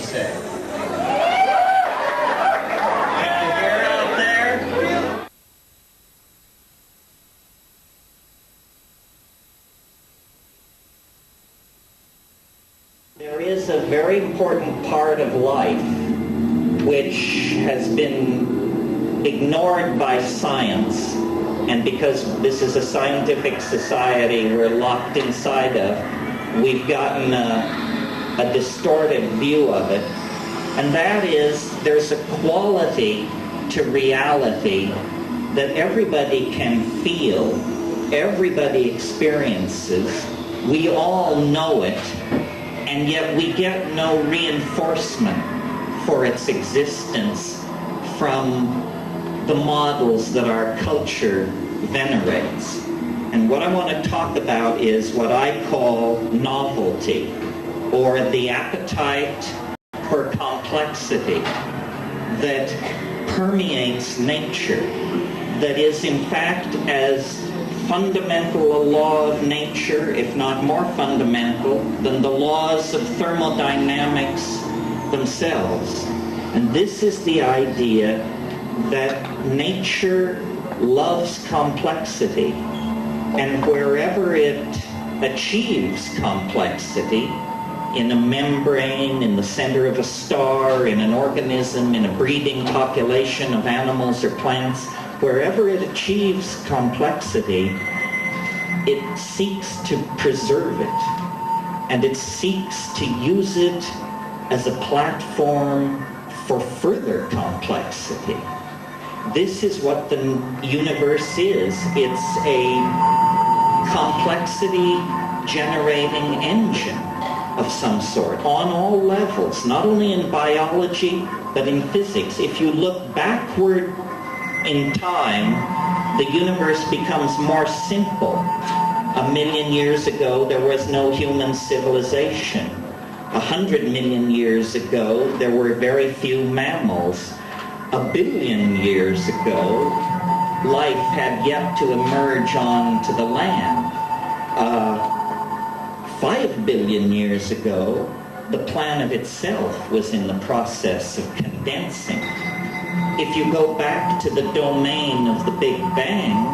say? Can you hear out there? There is a very important part of life which has been ignored by science, and because this is a scientific society we're locked inside of, we've gotten a distorted view of it, and that is there's a quality to reality that everybody can feel, everybody experiences, we all know it, and yet we get no reinforcement for its existence from the models that our culture venerates. And what I want to talk about is what I call novelty, or the appetite for complexity that permeates nature, that is in fact as fundamental a law of nature, if not more fundamental, than the laws of thermodynamics themselves. And this is the idea that nature loves complexity, and wherever it achieves complexity, in a membrane, in the center of a star, in an organism, in a breeding population of animals or plants, wherever it achieves complexity, it seeks to preserve it, and it seeks to use it as a platform for further complexity. This is what the universe is. It's a complexity-generating engine of some sort, on all levels, not only in biology, but in physics. If you look backward in time, the universe becomes more simple. 1 million years ago, there was no human civilization. 100 million years ago, there were very few mammals. 1 billion years ago, life had yet to emerge onto the land. 5 billion years ago, the planet itself was in the process of condensing. If you go back to the domain of the Big Bang,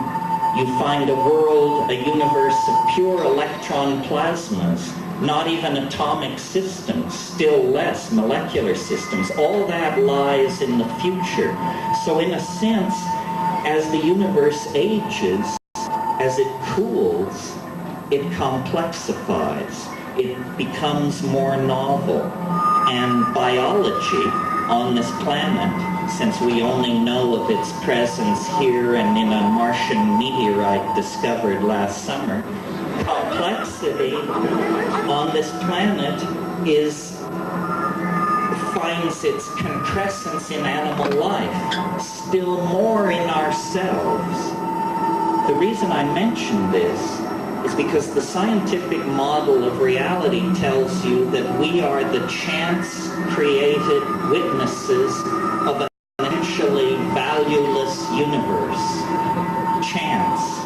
you find a world, a universe of pure electron plasmas, not even atomic systems, still less molecular systems. All that lies in the future. So in a sense, as the universe ages, as it cools, it complexifies. It becomes more novel. And biology on this planet, since we only know of its presence here and in a Martian meteorite discovered last summer, complexity on this planet finds its concrescence in animal life, still more in ourselves. The reason I mention this is because the scientific model of reality tells you that we are the chance-created witnesses of an essentially valueless universe.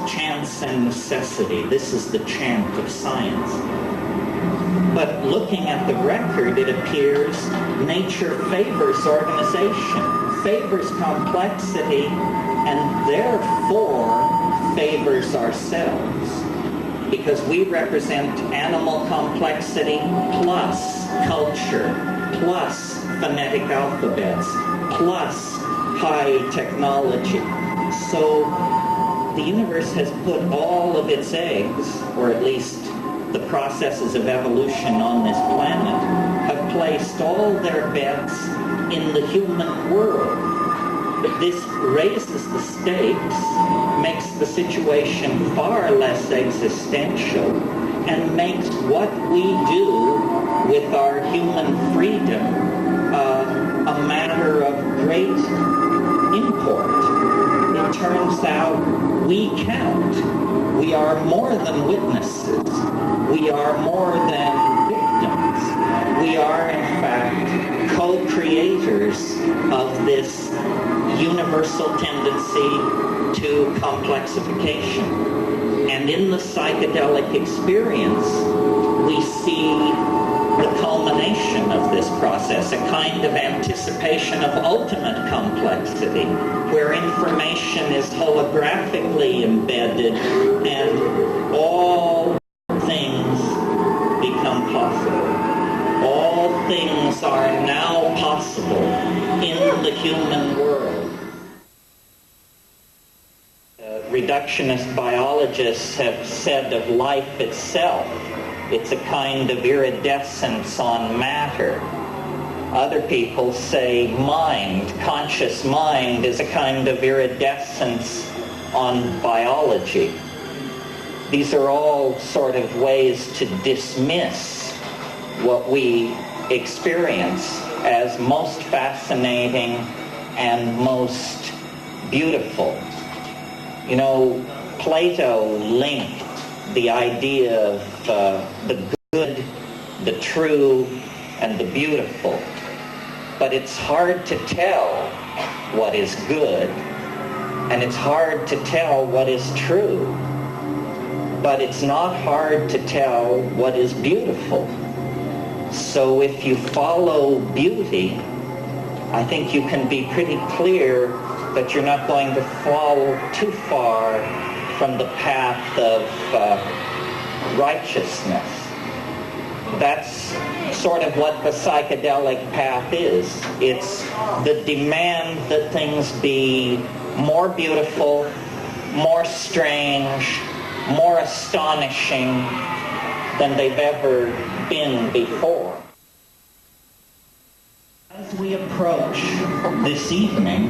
Chance and necessity. This is the chant of science. But looking at the record, it appears nature favors organization, favors complexity, and therefore favors ourselves. Because we represent animal complexity plus culture, plus phonetic alphabets, plus high technology. So the universe has put all of its eggs, or at least the processes of evolution on this planet, have placed all their bets in the human world. But this raises the stakes, makes the situation far less existential, and makes what we do with our human freedom a matter of great import. It turns out we count. We are more than witnesses. We are more than victims. We are, in fact, co-creators of this universal tendency to complexification. And in the psychedelic experience, we see the culmination of this process. as a kind of anticipation of ultimate complexity, where information is holographically embedded and all things become possible. All things are now possible in the human world. Reductionist biologists have said of life itself, it's a kind of iridescence on matter. Other people say mind, conscious mind, is a kind of iridescence on biology. These are all sort of ways to dismiss what we experience as most fascinating and most beautiful. You know, Plato linked the idea of the good, the true, and the beautiful. But it's hard to tell what is good, and it's hard to tell what is true. But it's not hard to tell what is beautiful. So if you follow beauty, I think you can be pretty clear that you're not going to fall too far from the path of righteousness. That's sort of what the psychedelic path is. It's the demand that things be more beautiful, more strange, more astonishing than they've ever been before. As we approach this evening,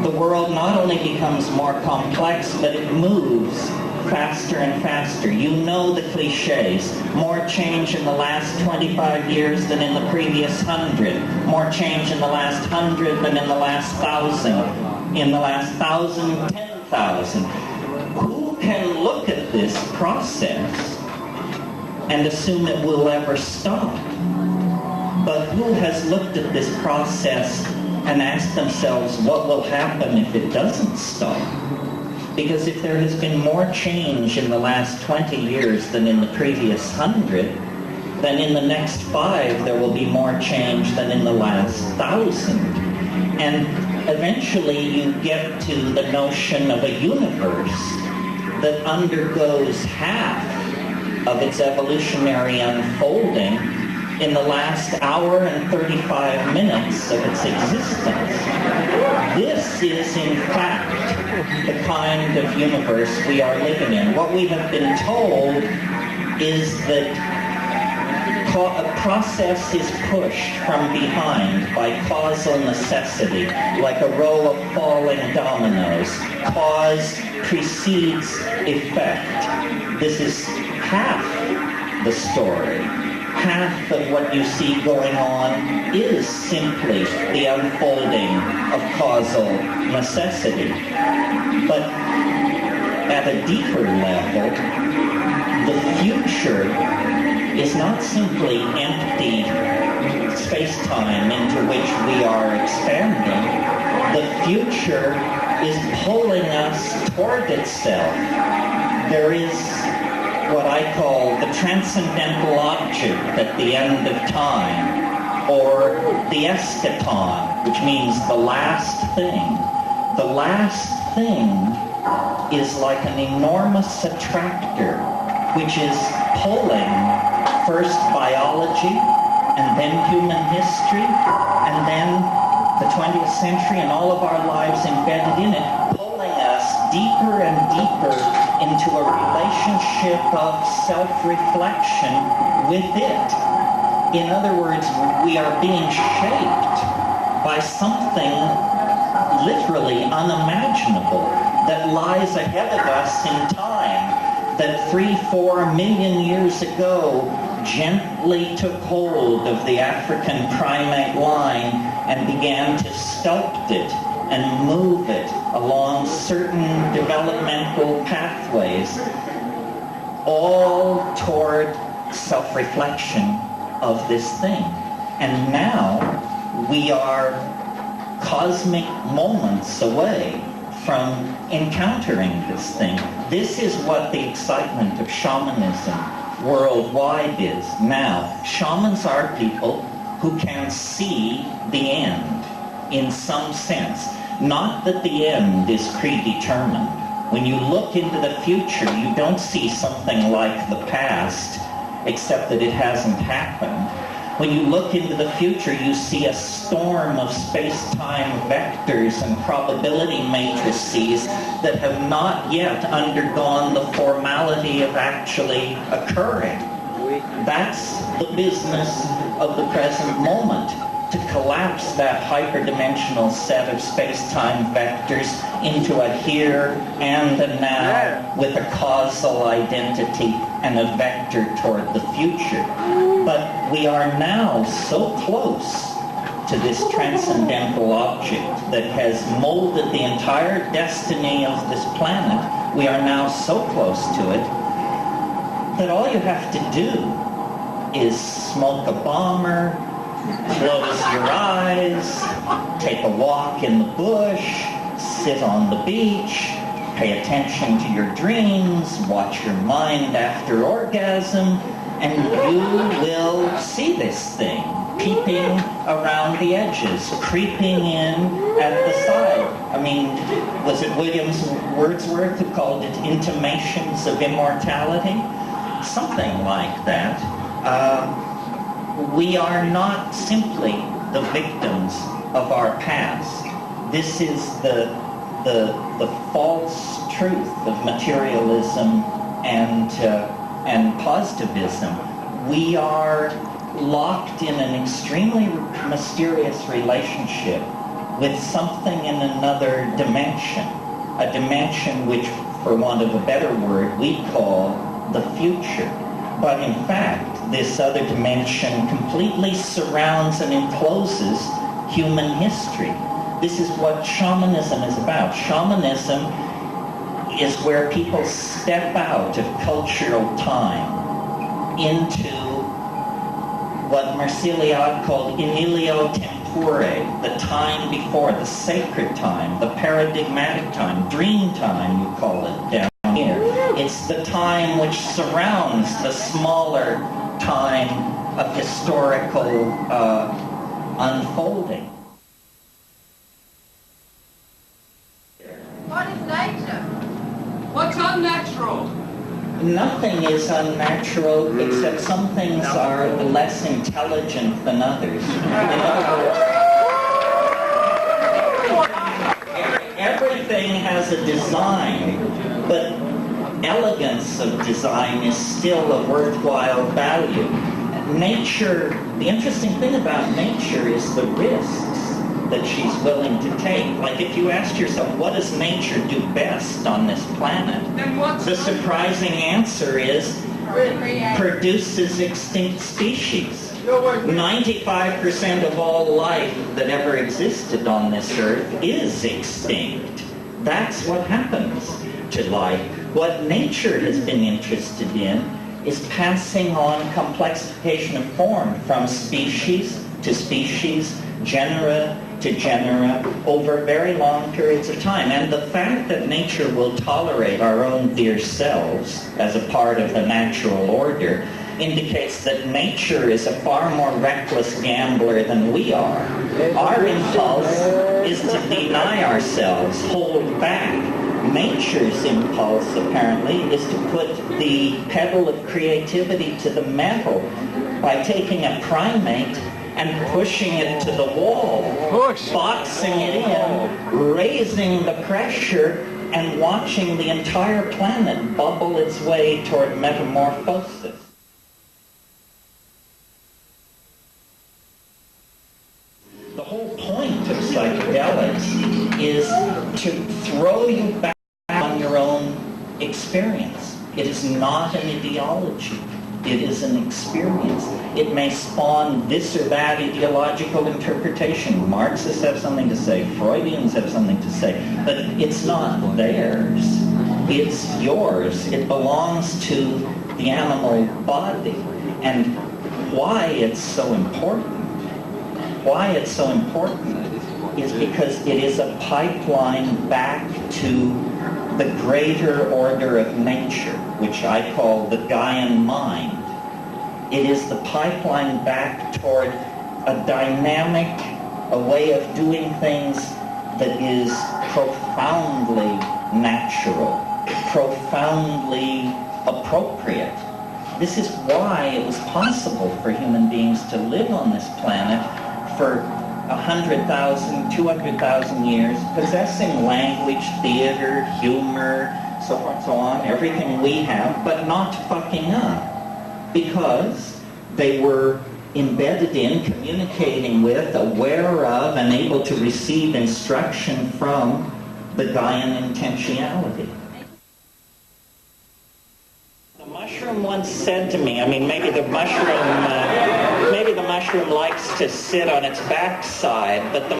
the world not only becomes more complex, but it moves faster and faster. You know the cliches. More change in the last 25 years than in the previous 100. More change in the last 100 than in the last 1,000. In the last 1,000, 10,000. Who can look at this process and assume it will ever stop? But who has looked at this process and asked themselves what will happen if it doesn't stop? Because if there has been more change in the last 20 years than in the previous 100, then in the next 5 there will be more change than in the last 1,000. And eventually you get to the notion of a universe that undergoes half of its evolutionary unfolding in the last hour and 35 minutes of its existence. This is, in fact, the kind of universe we are living in. What we have been told is that a process is pushed from behind by causal necessity, like a row of falling dominoes. Cause precedes effect. This is half the story. Half of what you see going on is simply the unfolding of causal necessity. But at a deeper level, the future is not simply empty space-time into which we are expanding. The future is pulling us toward itself. There is what I call the transcendental object at the end of time, or the eschaton, which means the last thing. The last thing is like an enormous attractor, which is pulling first biology, and then human history, and then the 20th century and all of our lives embedded in it, pulling us deeper and deeper into a relationship of self-reflection with it. In other words, we are being shaped by something literally unimaginable that lies ahead of us in time, that 3-4 million years ago gently took hold of the African primate line and began to sculpt it and move it along certain developmental pathways, all toward self-reflection of this thing. And now we are cosmic moments away from encountering this thing. This is what the excitement of shamanism worldwide is now. Shamans are people who can see the end in some sense. Not that the end is predetermined. When you look into the future, you don't see something like the past, except that it hasn't happened. When you look into the future, you see a storm of space-time vectors and probability matrices that have not yet undergone the formality of actually occurring. That's the business of the present moment, to collapse that hyperdimensional set of space-time vectors into a here and a now with a causal identity and a vector toward the future. But we are now so close to this transcendental object that has molded the entire destiny of this planet. We are now so close to it that all you have to do is smoke a bomber, close your eyes, take a walk in the bush, sit on the beach, pay attention to your dreams, watch your mind after orgasm, and you will see this thing peeping around the edges, creeping in at the side. I mean, was it Wordsworth who called it intimations of immortality? Something like that. We are not simply the victims of our past. This is the false truth of materialism and positivism. We are locked in an extremely mysterious relationship with something in another dimension, a dimension which, for want of a better word, we call the future. But in fact, this other dimension completely surrounds and encloses human history. This is what shamanism is about. Shamanism is where people step out of cultural time into what Marceliade called in ilio tempore, the time before, the sacred time, the paradigmatic time, dream time, you call it down here. It's the time which surrounds the smaller time of historical unfolding. What is nature? What's unnatural? Nothing is unnatural except some things are less intelligent than others. In other words, everything has a design, but elegance of design is still a worthwhile value. Nature, the interesting thing about nature is the risks that she's willing to take. Like if you asked yourself, what does nature do best on this planet? The surprising answer is produces extinct species. 95% of all life that ever existed on this earth is extinct. That's what happens to life. What nature has been interested in is passing on complexification of form from species to species, genera to genera, over very long periods of time. And the fact that nature will tolerate our own dear selves as a part of the natural order indicates that nature is a far more reckless gambler than we are. Our impulse is to deny ourselves, hold back. Nature's impulse, apparently, is to put the pedal of creativity to the metal by taking a primate and pushing it to the wall, boxing it in, raising the pressure, and watching the entire planet bubble its way toward metamorphosis. The whole point of psychedelics is to throw you back on your own experience. It is not an ideology. It is an experience. It may spawn this or that ideological interpretation. Marxists have something to say. Freudians have something to say. But it's not theirs. It's yours. It belongs to the animal body. And why it's so important is because it is a pipeline back to the greater order of nature, which I call the Gaian mind. It is the pipeline back toward a dynamic, a way of doing things that is profoundly natural, profoundly appropriate. This is why it was possible for human beings to live on this planet for 100,000, 200,000 years, possessing language, theater, humor, so forth and so on, everything we have, but not fucking up. Because they were embedded in, communicating with, aware of, and able to receive instruction from the Gaian intentionality. The mushroom once said to me, I mean, maybe the mushroom likes to sit on its backside, but the